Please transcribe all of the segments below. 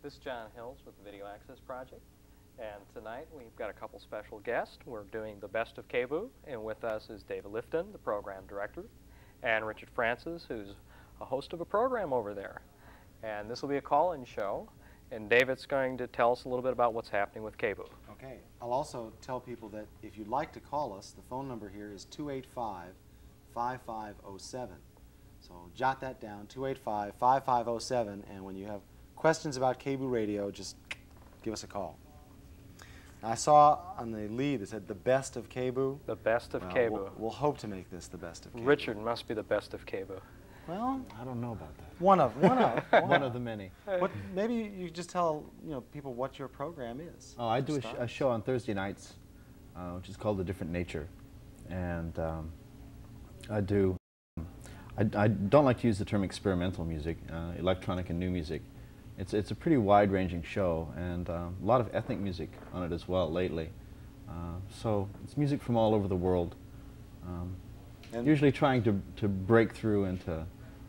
This is John Hills with the Video Access Project, and tonight we've got a couple special guests. We're doing the best of Kboo, and with us is David Lipton, the program director, and Richard Francis, who's a host of a program over there. And this will be a call-in show, and David's going to tell us a little bit about what's happening with Kboo. Okay. I'll also tell people that if you'd like to call us, the phone number here is 285-5507. So jot that down, 285-5507, and when you have questions about Kboo radio, just give us a call. Now, I saw on the lead that said the best of Kboo. The best of Kboo. We'll hope to make this the best of Kboo. Richard must be the best of Kboo. Well, I don't know about that. one of. One of the many. Maybe you just tell people what your program is. Oh, I do a show on Thursday nights, which is called A Different Nature, and I don't like to use the term experimental music, electronic and new music. It's a pretty wide-ranging show, and a lot of ethnic music on it as well lately. So it's music from all over the world, usually trying to break through into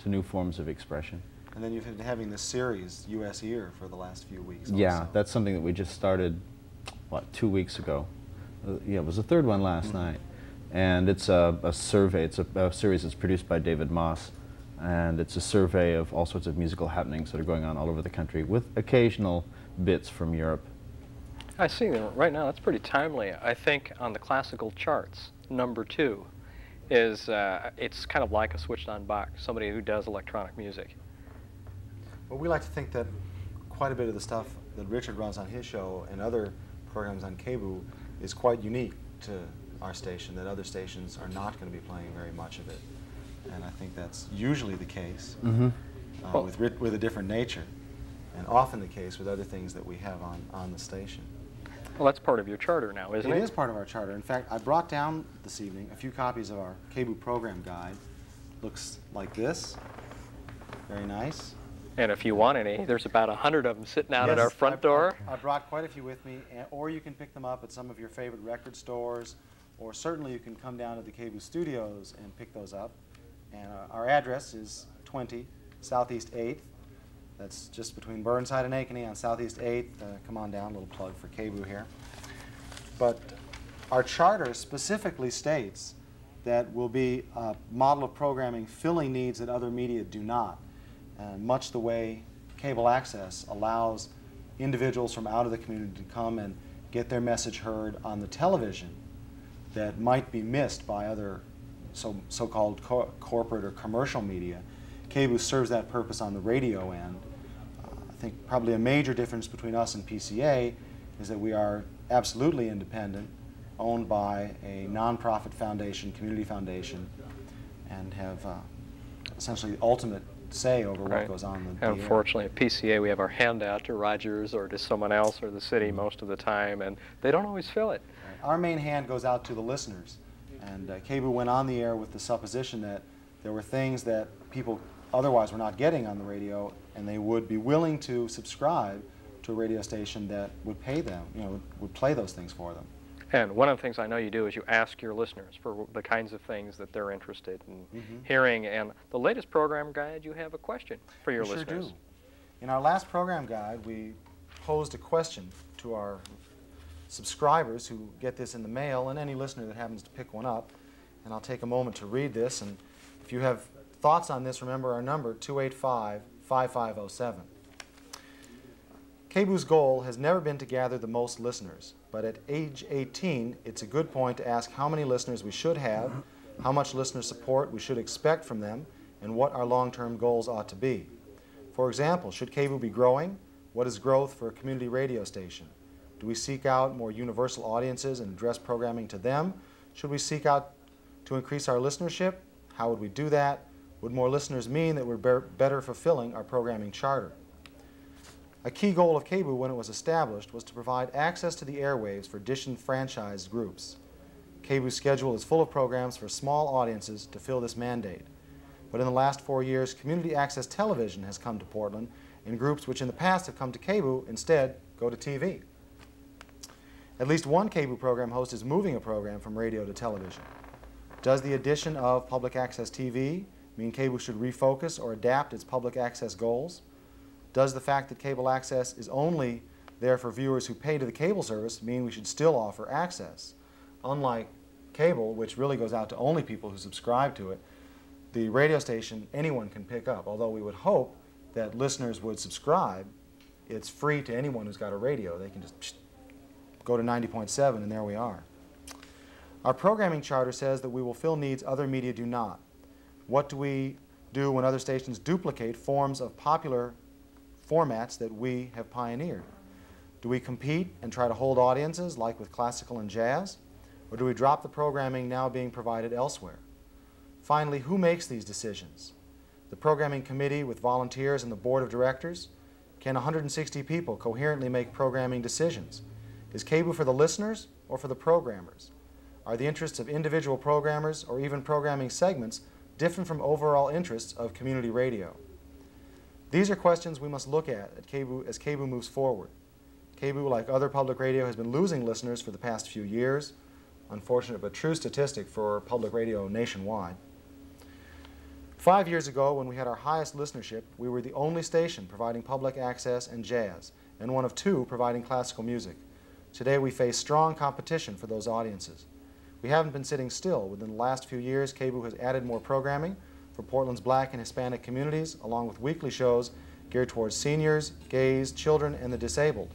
new forms of expression. And then you've been having this series, U.S. Year, for the last few weeks. Yeah, also. that's something that we just started, what, 2 weeks ago. Yeah, it was the third one last night. And it's a survey. It's a series that's produced by David Moss. And it's a survey of all sorts of musical happenings that are going on all over the country, with occasional bits from Europe. I see. Right now, that's pretty timely. I think on the classical charts, #2 is, it's kind of like a switched-on box, somebody who does electronic music. Well, we like to think that quite a bit of the stuff that Richard runs on his show and other programs on Kboo is quite unique to our station, that other stations are not going to be playing very much of it. And I think that's usually the case with a different nature, and often the case with other things that we have on the station. Well, that's part of your charter now, isn't it? It is part of our charter. In fact, I brought down this evening a few copies of our Kboo program guide. Looks like this. Very nice. And if you want any, there's about 100 of them sitting out at our front door. I brought quite a few with me, or you can pick them up at some of your favorite record stores, or certainly you can come down to the Kboo studios and pick those up. And our address is 20 Southeast 8th. That's just between Burnside and Ankeny on Southeast 8th. Come on down, a little plug for Kboo here. But our charter specifically states that we'll be a model of programming filling needs that other media do not. Much the way cable access allows individuals from out of the community to come and get their message heard on the television that might be missed by other so-called corporate or commercial media. Kboo serves that purpose on the radio end. I think probably a major difference between us and PCA is that we are absolutely independent, owned by a nonprofit foundation, community foundation, and have essentially the ultimate say over what goes on in the Unfortunately, at PCA, we have our hand out to Rogers or to someone else or the city most of the time, and they don't always fill it. Our main hand goes out to the listeners. And Kboo went on the air with the supposition that there were things that people otherwise were not getting on the radio, and they would be willing to subscribe to a radio station that would pay them, would play those things for them. And one of the things I know you do is you ask your listeners for the kinds of things that they're interested in hearing. And the latest program guide, you have a question for your listeners. Sure do. In our last program guide, we posed a question to our subscribers who get this in the mail, and any listener that happens to pick one up. And I'll take a moment to read this. And if you have thoughts on this, remember our number, 285-5507. Kboo's goal has never been to gather the most listeners, but at age 18, it's a good point to ask how many listeners we should have, how much listener support we should expect from them, and what our long-term goals ought to be. For example, should Kboo be growing? What is growth for a community radio station? Do we seek out more universal audiences and address programming to them? Should we seek out to increase our listenership? How would we do that? Would more listeners mean that we're better fulfilling our programming charter? A key goal of Kboo when it was established was to provide access to the airwaves for disenfranchised groups. Kboo's schedule is full of programs for small audiences to fill this mandate. But in the last 4 years, community access television has come to Portland, and groups which in the past have come to Kboo instead go to TV. At least one Kboo program host is moving a program from radio to television. Does the addition of public access TV mean Kboo should refocus or adapt its public access goals? Does the fact that cable access is only there for viewers who pay to the cable service mean we should still offer access? Unlike cable, which really goes out to only people who subscribe to it, the radio station anyone can pick up. Although we would hope that listeners would subscribe, it's free to anyone who's got a radio. They can just go to 90.7 and there we are. Our programming charter says that we will fill needs other media do not. What do we do when other stations duplicate forms of popular formats that we have pioneered? Do we compete and try to hold audiences like with classical and jazz? Or do we drop the programming now being provided elsewhere? Finally, who makes these decisions? The programming committee with volunteers and the board of directors? Can 160 people coherently make programming decisions? Is Kboo for the listeners or for the programmers? Are the interests of individual programmers or even programming segments different from overall interests of community radio? These are questions we must look at Kboo as Kboo moves forward. Kboo, like other public radio, has been losing listeners for the past few years. Unfortunate but true statistic for public radio nationwide. 5 years ago, when we had our highest listenership, we were the only station providing public access and jazz, and one of two providing classical music. Today we face strong competition for those audiences. We haven't been sitting still. Within the last few years, Kboo has added more programming for Portland's Black and Hispanic communities, along with weekly shows geared towards seniors, gays, children, and the disabled.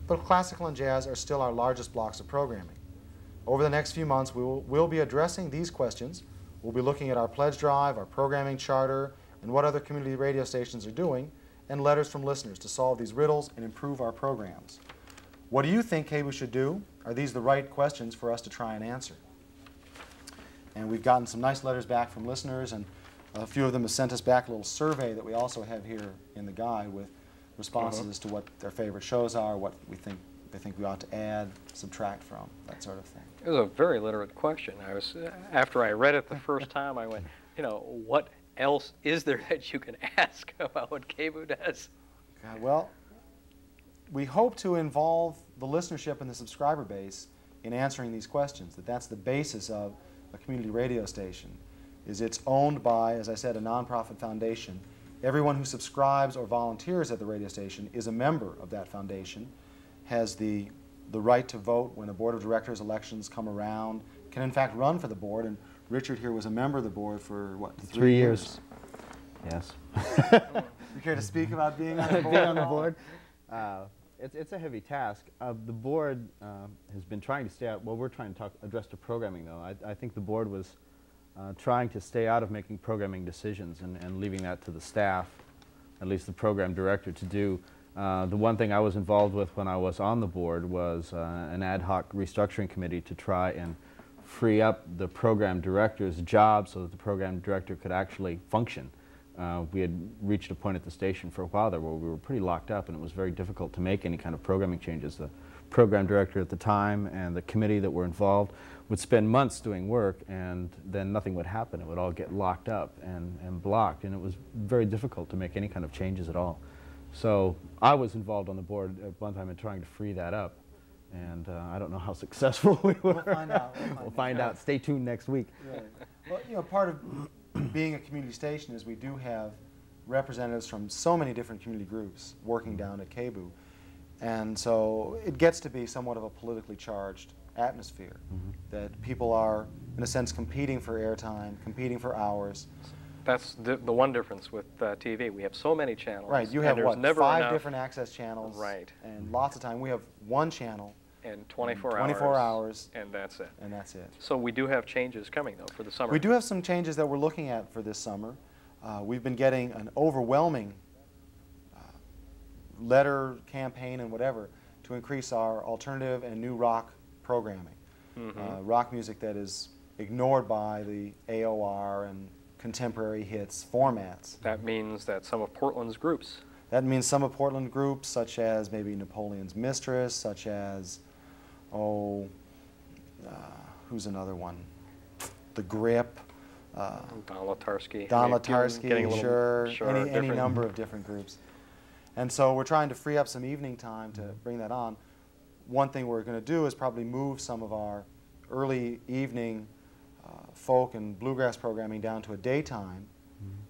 But classical and jazz are still our largest blocks of programming. Over the next few months, we'll be addressing these questions. We'll be looking at our pledge drive, our programming charter, and what other community radio stations are doing, and letters from listeners to solve these riddles and improve our programs. What do you think Kboo should do? Are these the right questions for us to try and answer? And we've gotten some nice letters back from listeners, and a few of them have sent us back a little survey that we also have here in the guide with responses as to what their favorite shows are, what they think we ought to add, subtract from, that sort of thing. It was a very literate question. After I read it the first time, I went, what else is there that you can ask about what Kboo does? Well, we hope to involve the listenership and the subscriber base in answering these questions, that's the basis of a community radio station. It's owned by, as I said, a nonprofit foundation. Everyone who subscribes or volunteers at the radio station is a member of that foundation, has the right to vote when a board of directors elections come around, can in fact run for the board, and Richard here was a member of the board for, what, 3 years? Yes. You care to speak about being on the board? Being on the board? It's a heavy task. The board has been trying to stay out. Well, we're trying to address the programming, though. I think the board was trying to stay out of making programming decisions and leaving that to the staff, at least the program director, to do. The one thing I was involved with when I was on the board was an ad hoc restructuring committee to try and free up the program director's job so that the program director could actually function. We had reached a point at the station for a while there where we were pretty locked up, and it was very difficult to make any kind of programming changes. The program director at the time and the committee that were involved would spend months doing work, and then nothing would happen. It would all get locked up and blocked, and it was very difficult to make any kind of changes at all. So I was involved on the board at one time in trying to free that up, and I don't know how successful we were. We'll find out. We'll find out. Stay tuned next week. Right. Well, part of being a community station is we do have representatives from so many different community groups working down at Kboo, and so it gets to be somewhat of a politically charged atmosphere, that people are, in a sense, competing for airtime, competing for hours. That's the one difference with TV. We have so many channels. Right, you have, what, never 5 different access channels. Right. And lots of time. We have one channel. And 24 hours. And that's it. And that's it. So we do have changes coming, though, for the summer. We do have some changes that we're looking at for this summer. We've been getting an overwhelming letter campaign and whatever to increase our alternative and new rock programming. Rock music that is ignored by the AOR and contemporary hits formats. That means that some of Portland's groups. That means some of Portland groups, such as maybe Napoleon's Mistress, such as, who's another one? The Grip. Don Latarsky. Don Latarsky, sure. Any number of different groups. And so we're trying to free up some evening time to bring that on. One thing we're going to do is probably move some of our early evening folk and bluegrass programming down to a daytime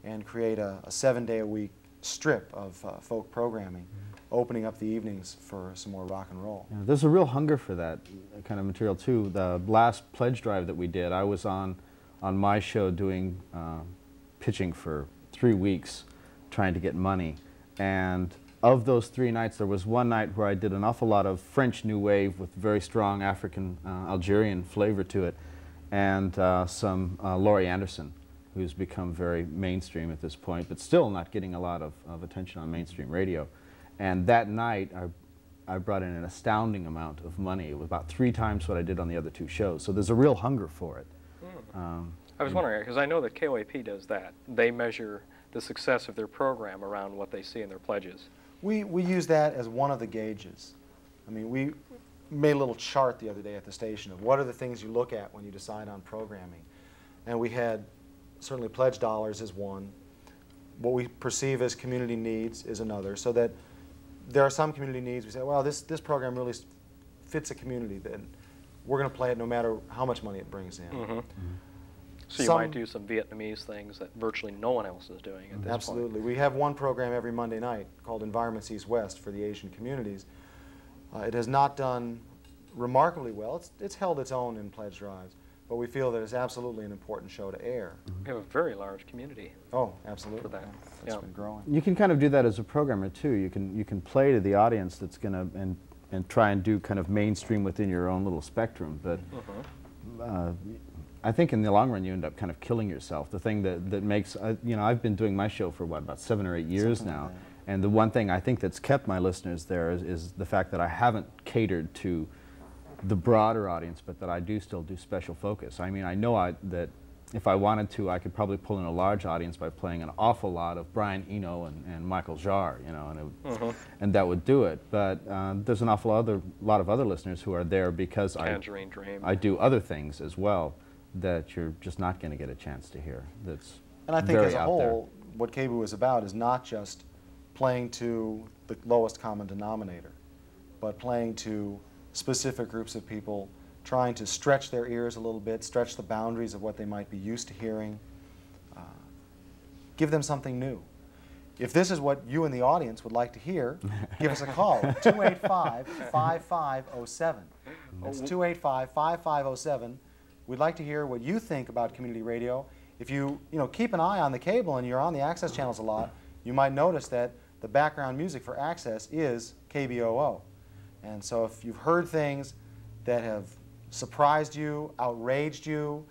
and create a 7-day-a-week strip of folk programming, opening up the evenings for some more rock and roll. Yeah, there's a real hunger for that kind of material too. The last pledge drive that we did, I was on my show doing pitching for 3 weeks, trying to get money, and of those 3 nights, there was one night where I did an awful lot of French New Wave with very strong African Algerian flavor to it, and some Laurie Anderson, who's become very mainstream at this point, but still not getting a lot of attention on mainstream radio. And that night, I brought in an astounding amount of money. It was about 3 times what I did on the other 2 shows. So there's a real hunger for it. I was wondering, because I know that KOAP does that. They measure the success of their program around what they see in their pledges. We use that as one of the gauges. I mean, we made a little chart the other day at the station of what are the things you look at when you decide on programming. And we had certainly pledge dollars is one. What we perceive as community needs is another. So that there are some community needs. We say, well, this program really fits a community. Then we're going to play it no matter how much money it brings in. So you might do some Vietnamese things that virtually no one else is doing at this point. Absolutely. We have one program every Monday night called Environments East West for the Asian communities. It has not done remarkably well. It's held its own in pledge drives, but we feel that it's absolutely an important show to air. We have a very large community. Oh, absolutely. For that. It's been growing. You can kind of do that as a programmer too. You can play to the audience that's going to and try and do kind of mainstream within your own little spectrum. But I think in the long run you end up kind of killing yourself. The thing that makes, you know, I've been doing my show for what, about 7 or 8 years now, and the one thing I think that's kept my listeners there is the fact that I haven't catered to the broader audience, but that I do still do special focus. I mean, I know that if I wanted to, I could probably pull in a large audience by playing an awful lot of Brian Eno and Michael Jarre, you know, and, it would, and that would do it. But there's an awful lot of other listeners who are there because Tangerine Dream. I do other things as well that you're just not going to get a chance to hear. That's And I think very as a out whole, what Kboo is about is not just playing to the lowest common denominator, but playing to specific groups of people, trying to stretch their ears a little bit, stretch the boundaries of what they might be used to hearing, give them something new. If this is what you in the audience would like to hear, give us a call, 285-5507. That's 285-5507. We'd like to hear what you think about community radio. If you keep an eye on the cable and you're on the access channels a lot, you might notice that the background music for access is KBOO. And so if you've heard things that have surprised you, outraged you,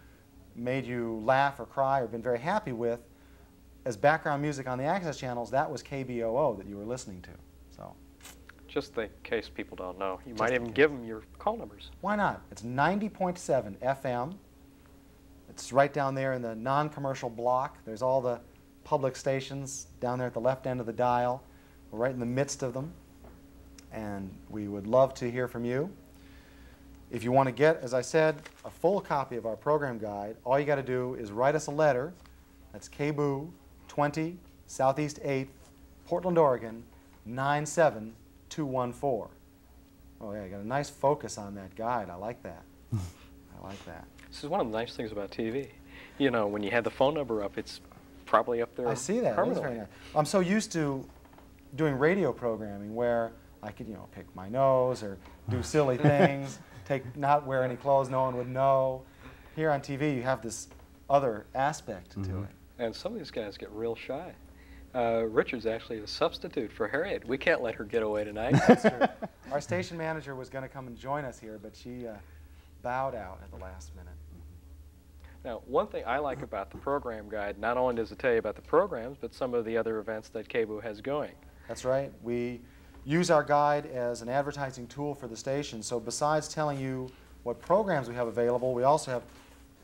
made you laugh or cry or been very happy with, as background music on the access channels, that was KBOO that you were listening to. So, just in case people don't know, you might even give them your call numbers. Why not? It's 90.7 FM. It's right down there in the non-commercial block. There's all the public stations down there at the left end of the dial. We're right in the midst of them. And we would love to hear from you. If you want to get, as I said, a full copy of our program guide, all you got to do is write us a letter. That's Kboo, 20 Southeast 8th, Portland, Oregon, 97214. Oh yeah, you got a nice focus on that guide. I like that. I like that. This is one of the nice things about TV. You know, when you have the phone number up, it's probably up there. I see that. That's very nice. I'm so used to doing radio programming where I could, pick my nose or do silly things, not wear any clothes no one would know. Here on TV, you have this other aspect to it. And some of these guys get real shy. Richard's actually a substitute for Harriet. We can't let her get away tonight. That's true. Our station manager was going to come and join us here, but she bowed out at the last minute. Now, one thing I like about the program guide, not only does it tell you about the programs, but some of the other events that Kboo has going. That's right. We use our guide as an advertising tool for the station. So besides telling you what programs we have available, we also have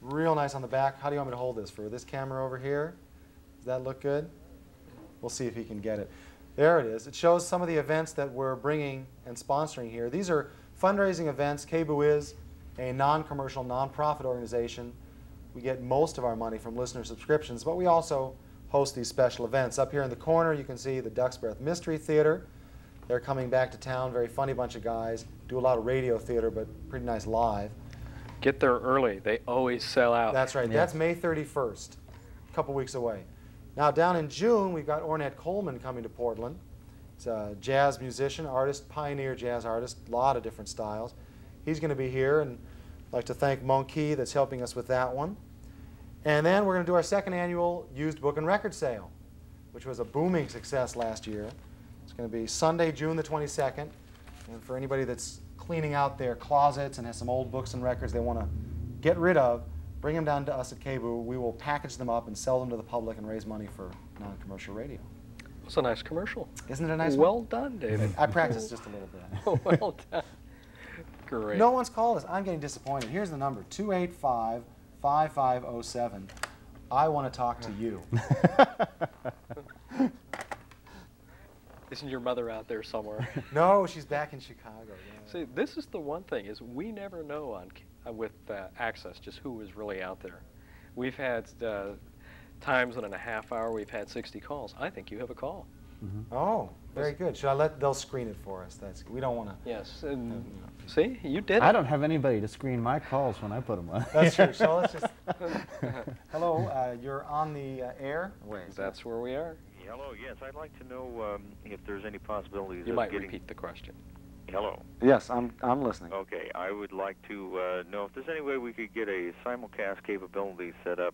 real nice on the back. How do you want me to hold this? For this camera over here? Does that look good? We'll see if he can get it. There it is. It shows some of the events that we're bringing and sponsoring here. These are fundraising events. Kboo is a non-commercial, non-profit organization. We get most of our money from listener subscriptions, but we also host these special events. Up here in the corner, you can see the Duck's Breath Mystery Theater. They're coming back to town, very funny bunch of guys. Do a lot of radio theater, but pretty nice live. Get there early. They always sell out. That's right. Yeah. That's May 31st, a couple weeks away. Now down in June, we've got Ornette Coleman coming to Portland. He's a jazz musician, artist, pioneer jazz artist, a lot of different styles. He's going to be here, and I'd like to thank Monkey that's helping us with that one. And then we're going to do our second annual used book and record sale, which was a booming success last year. It's going to be Sunday, June the 22nd. And for anybody that's cleaning out their closets and has some old books and records they want to get rid of, bring them down to us at Kboo. We will package them up and sell them to the public and raise money for non-commercial radio. It's a nice commercial. Isn't it a nice one? Well done, David. I practiced just a little bit. Well done. Great. No one's called us. I'm getting disappointed. Here's the number, 285-5507. I want to talk to you. Isn't your mother out there somewhere? No, she's back in Chicago. Yeah. See, this is the one thing, is we never know with Access just who is really out there. We've had times in a half hour we've had 60 calls. I think you have a call. Mm-hmm. Oh, very good. Should I let, they'll screen it for us. We don't want to. Yes. And see, you did it. I don't have anybody to screen my calls when I put them on. That's true. So let's just. Hello, you're on the air. Wait, that's where we are. Hello, yes, I'd like to know if there's any possibilities you of might getting... repeat the question. Hello. Yes, I'm listening. Okay, I would like to know if there's any way we could get a simulcast capability set up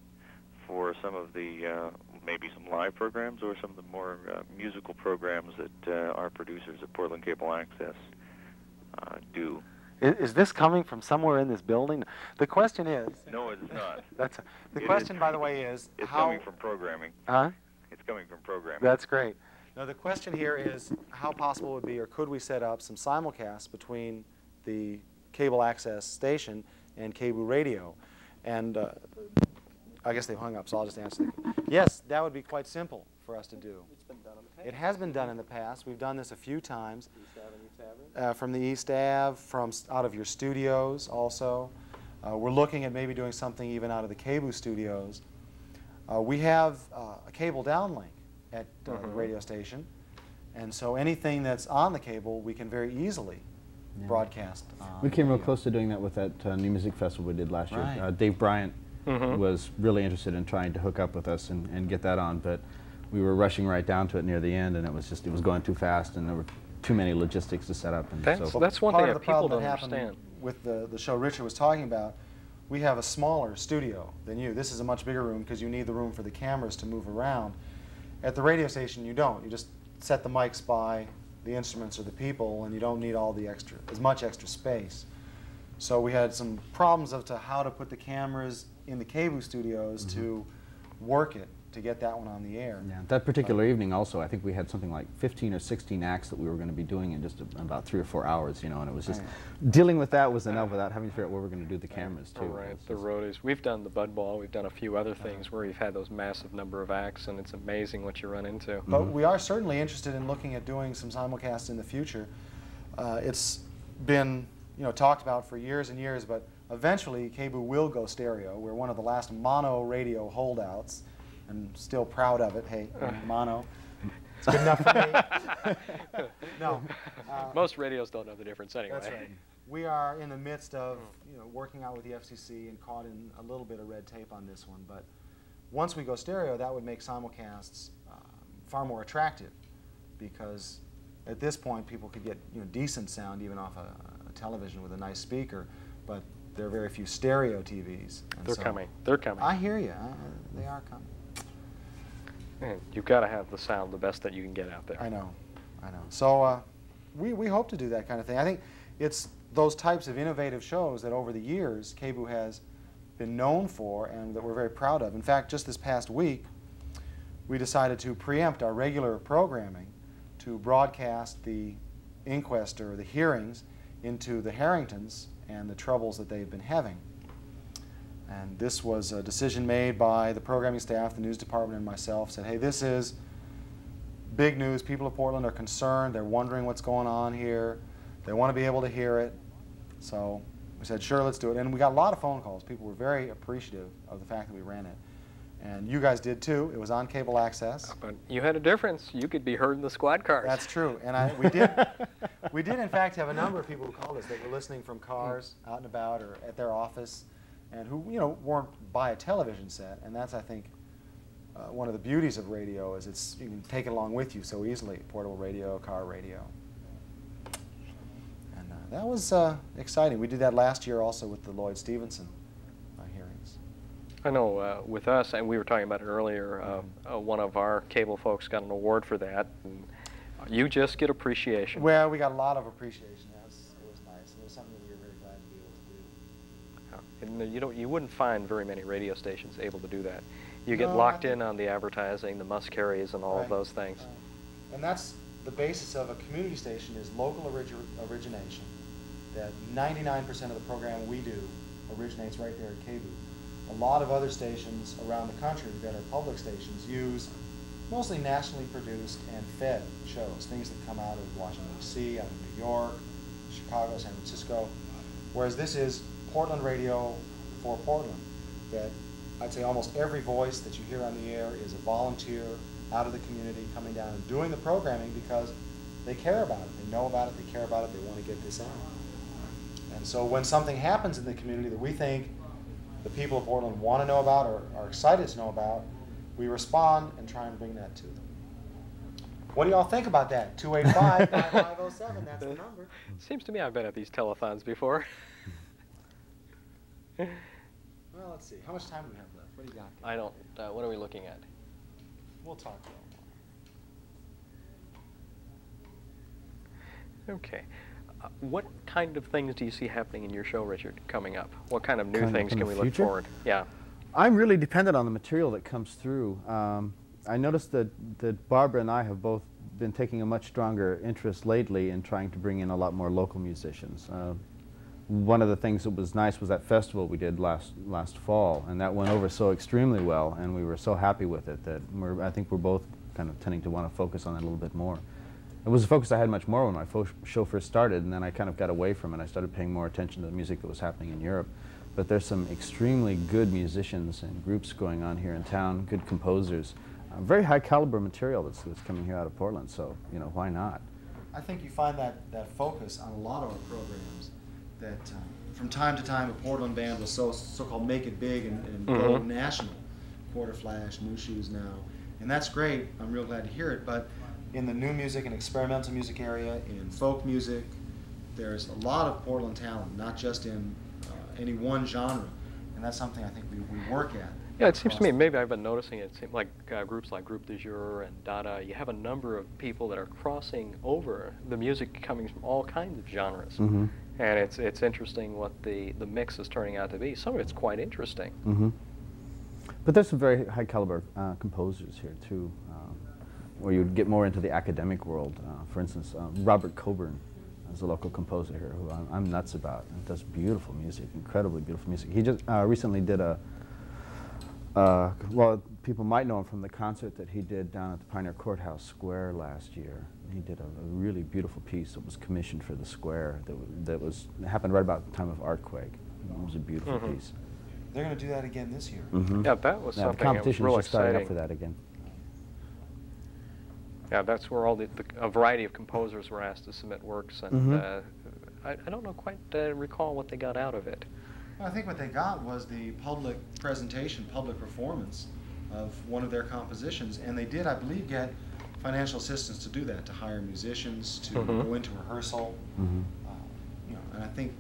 for some of the, maybe some live programs or some of the more musical programs that our producers at Portland Cable Access do. Is this coming from somewhere in this building? The question is... No, it's not. The question, by the way, is it's how... coming from programming. Huh? It's coming from programming. That's great. Now, the question here is how possible would be, or could we set up some simulcasts between the cable access station and Kboo radio? And I guess they've hung up, so I'll just answer. Yes, that would be quite simple for us to do. It's been done in the past. It has been done in the past. We've done this a few times. East Ave. From the East Ave, from out of your studios also. We're looking at maybe doing something even out of the Kboo studios. We have a cable downlink at the radio station, and so anything that's on the cable we can very easily broadcast. We came real close to doing that with that New Music Festival we did last year. Dave Bryant was really interested in trying to hook up with us and get that on, but we were rushing right down to it near the end, and it was going too fast, and there were too many logistics to set up. And That's one thing that people don't understand. With the show Richard was talking about, we have a smaller studio than you. This is a much bigger room because you need the room for the cameras to move around. At the radio station, you don't. You just set the mics by the instruments or the people, and you don't need all the as much extra space. So we had some problems as to how to put the cameras in the Kboo studios to work it, to get that one on the air. Yeah, that particular evening also, I think we had something like 15 or 16 acts that we were going to be doing in just about 3 or 4 hours, you know, and it was just, dealing with that was enough without having to figure out where we're going to do the cameras too. Right, the roadies. We've done the Bud Ball, we've done a few other things where we've had those massive number of acts, and it's amazing what you run into. But we are certainly interested in looking at doing some simulcasts in the future. It's been, you know, talked about for years and years, but eventually Kboo will go stereo. We're one of the last mono radio holdouts, and still proud of it. Hey, mono. It's good enough for me. No. Most radios don't know the difference anyway. That's right. We are in the midst of working out with the FCC and caught in a little bit of red tape on this one. But once we go stereo, that would make simulcasts far more attractive, because at this point people could get decent sound even off a television with a nice speaker, but there are very few stereo TVs. They're coming. They're coming. I hear you. They are coming. And you've got to have the sound the best that you can get out there. I know. So we hope to do that kind of thing. I think it's those types of innovative shows that over the years Kboo has been known for and that we're very proud of. In fact, just this past week, we decided to preempt our regular programming to broadcast the inquest or the hearings into the Harringtons and the troubles that they've been having. And this was a decision made by the programming staff, the news department, and myself. Said, hey, this is big news. People of Portland are concerned. They're wondering what's going on here. They want to be able to hear it. So we said, sure, let's do it. And we got a lot of phone calls. People were very appreciative of the fact that we ran it. And you guys did too. It was on cable access. But you had a difference. You could be heard in the squad cars. That's true. And we did in fact have a number of people who called us that were listening from cars out and about or at their office, and who weren't by a television set. And that's, I think, one of the beauties of radio is you can take it along with you so easily, portable radio, car radio. And that was exciting. We did that last year also with the Lloyd Stevenson hearings. I know with us, and we were talking about it earlier, one of our cable folks got an award for that. And you just get appreciation. Well, we got a lot of appreciation. It was nice. It was something that we were very glad to be able to do. And you wouldn't find very many radio stations able to do that. You get locked in on the advertising, the must-carries, and all of those things. And that's the basis of a community station is local origination. That 99% of the program we do originates right there at Kboo. A lot of other stations around the country that are public stations use mostly nationally produced and fed shows, things that come out of Washington, D.C., out of New York, Chicago, San Francisco, whereas this is Portland radio for Portland. That I'd say almost every voice that you hear on the air is a volunteer out of the community coming down and doing the programming because they care about it, they know about it, they care about it, they want to get this out. And so when something happens in the community that we think the people of Portland want to know about or are excited to know about, we respond and try and bring that to them. What do y'all think about that? 285-5507, that's the number. Seems to me I've been at these telethons before. Well, let's see. How much time do we have left? What do you got? I don't, what are we looking at? We'll talk to them. Okay. What kind of things do you see happening in your show, Richard, coming up? What kind of new things can we look forward? Yeah. I'm really dependent on the material that comes through. I noticed that Barbara and I have both been taking a much stronger interest lately in trying to bring in a lot more local musicians. One of the things that was nice was that festival we did last fall, and that went over so extremely well, and we were so happy with it that I think we're both kind of tending to want to focus on that a little bit more. It was a focus I had much more when my show first started, and then I kind of got away from it. I started paying more attention to the music that was happening in Europe. But there's some extremely good musicians and groups going on here in town, good composers, very high caliber material that's coming here out of Portland, so, you know, why not? I think you find that focus on a lot of our programs, that from time to time a Portland band will so-called make it big and go national. Quarter Flash, New Shoes now, and that's great. I'm real glad to hear it, but in the new music and experimental music area, in folk music, there's a lot of Portland talent, not just in any one genre, and that's something I think we work at. Yeah, it seems to me, maybe I've been noticing it seems like groups like Group du Jour and Dada, you have a number of people that are crossing over the music coming from all kinds of genres. And it's interesting what the mix is turning out to be. Some of it's quite interesting. But there's some very high caliber composers here too, where you'd get more into the academic world. For instance, Robert Coburn is a local composer here who I'm nuts about, and does beautiful music, incredibly beautiful music. He just recently did well, people might know him from the concert that he did down at the Pioneer Courthouse Square last year. He did a really beautiful piece that was commissioned for the square that happened right about the time of Earthquake. It was a beautiful piece. They're going to do that again this year. Yeah, that was something the competition that was real is just starting exciting. up for that again. Yeah, that's where all a variety of composers were asked to submit works, and I don't know quite recall what they got out of it. Well, I think what they got was the public presentation, public performance of one of their compositions, and they did, I believe, get financial assistance to do that, to hire musicians, to go into rehearsal. You know, and I think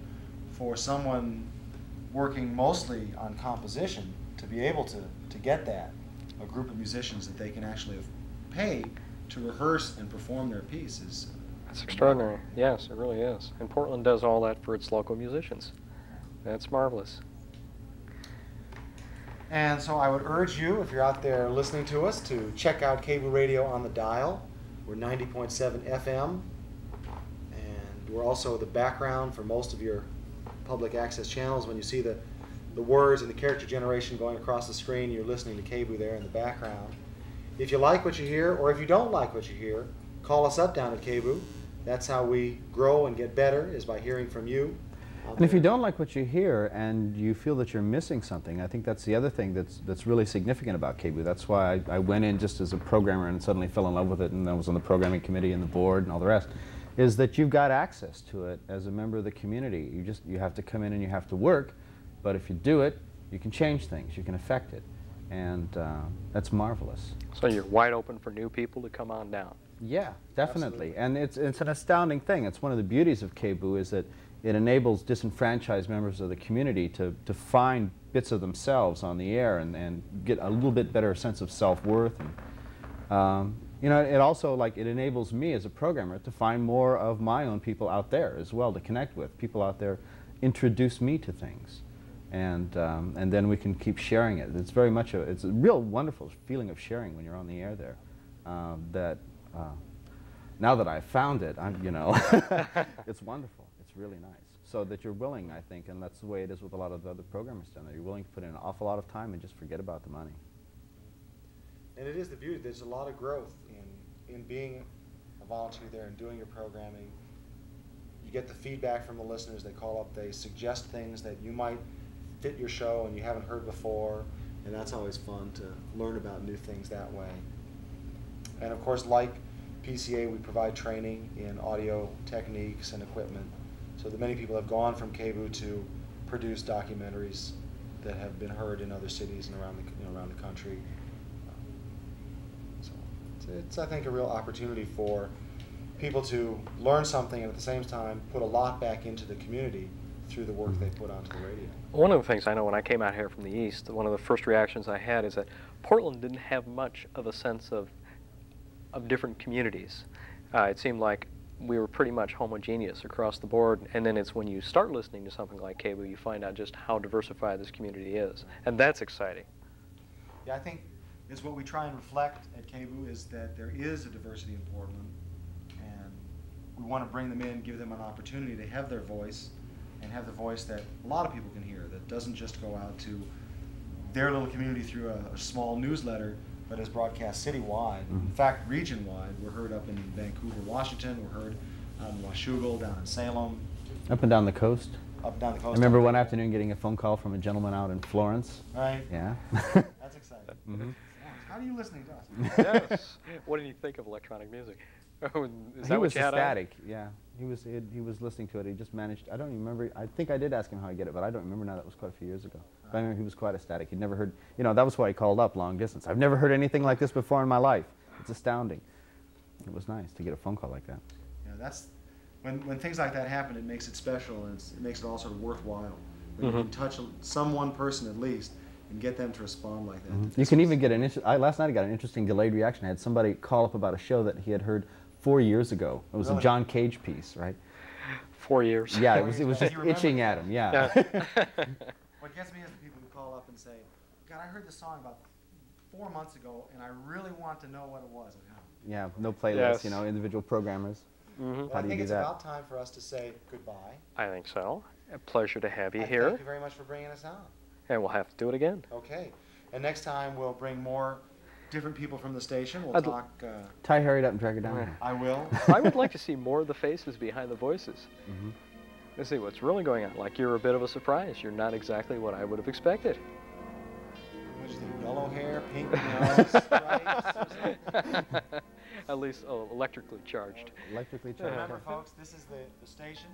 for someone working mostly on composition, to be able to get that, a group of musicians that they can actually pay to rehearse and perform their pieces. That's extraordinary. Yes, it really is. And Portland does all that for its local musicians. That's marvelous. And so I would urge you, if you're out there listening to us, to check out Kboo Radio on the dial. We're 90.7 FM, and we're also the background for most of your public access channels. When you see the words and the character generation going across the screen, you're listening to Kboo there in the background. If you like what you hear, or if you don't like what you hear, call us up down at Kboo. That's how we grow and get better, is by hearing from you. And if you don't like what you hear and you feel that you're missing something, I think that's the other thing that's really significant about Kboo. That's why I went in just as a programmer and suddenly fell in love with it, and I was on the programming committee and the board and all the rest, is that you've got access to it as a member of the community. You have to come in and you have to work, but if you do it, you can change things, you can affect it. and that's marvelous. So you're wide open for new people to come on down. Yeah, definitely. Absolutely. And it's an astounding thing. It's one of the beauties of Kboo is that it enables disenfranchised members of the community to find bits of themselves on the air and get a little bit better sense of self-worth. And you know, it also, like, it enables me as a programmer to find more of my own people out there as well to connect with. People out there introduce me to things, and then we can keep sharing it. It's very much it's a real wonderful feeling of sharing when you're on the air there. Now that I've found it, you know, it's wonderful. It's really nice. So that you're willing, I think, and that's the way it is with a lot of the other programmers down there. You're willing to put in an awful lot of time and just forget about the money. And it is the beauty. There's a lot of growth in being a volunteer there and doing your programming. You get the feedback from the listeners. They call up, they suggest things that you might fit your show and you haven't heard before, and that's always fun to learn about new things that way. And of course, like PCA, we provide training in audio techniques and equipment, so that many people have gone from Kboo to produce documentaries that have been heard in other cities and around the country. So it's I think a real opportunity for people to learn something and at the same time put a lot back into the community through the work they put onto the radio. One of the things I know when I came out here from the East, one of the first reactions I had is that Portland didn't have much of a sense of different communities. It seemed like we were pretty much homogeneous across the board, and then it's when you start listening to something like Kboo, you find out just how diversified this community is, and that's exciting. Yeah, I think is what we try and reflect at Kboo is that there is a diversity in Portland, and we want to bring them in, give them an opportunity to have their voice, and have the voice that a lot of people can hear, that doesn't just go out to their little community through a small newsletter, but is broadcast citywide. In fact, region-wide. We're heard up in Vancouver, Washington. We're heard out in Washougal, down in Salem. Up and down the coast. Up and down the coast. I remember one afternoon getting a phone call from a gentleman out in Florence. Right. Yeah. That's exciting. Mm-hmm. How are you listening to us? Yes. What did you think of electronic music? Oh, is He that what was you had on? ecstatic. Yeah. He was listening to it. He just managed. I don't even remember. I think I did ask him how I get it, but I don't remember now. That was quite a few years ago. But I remember he was quite ecstatic. He'd never heard. You know, that was why he called up long distance. I've never heard anything like this before in my life. It's astounding. It was nice to get a phone call like that. Yeah, that's when things like that happen. It makes it special, and it makes it all sort of worthwhile. When you can touch some one person at least and get them to respond like that. You can even get an last night I got an interesting delayed reaction. I had somebody call up about a show that he had heard 4 years ago. It was a John Cage piece, right? 4 years. Yeah, it was You just remember itching that? at him. Yeah. What gets me is the people who call up and say, God, I heard this song about 4 months ago, and I really want to know what it was. Like, oh. Yeah, no playlist, Yes. you know, individual programmers. Mm-hmm. How I do you think do it's that? about time for us to say goodbye. I think so. A pleasure to have you Thank here, you very much for bringing us out. and we'll have to do it again. Okay. And next time we'll bring more different people from the station. We'll I'd talk. Tie Harriet up and drag her down. Yeah. here. I will. I would like to see more of the faces behind the voices. Mhm. Let's see what's really going on. Like, you're a bit of a surprise. You're not exactly what I would have expected. What do you think? Yellow hair, pink nose, stripes? At least electrically charged. Electrically charged. Remember, folks, this is the station.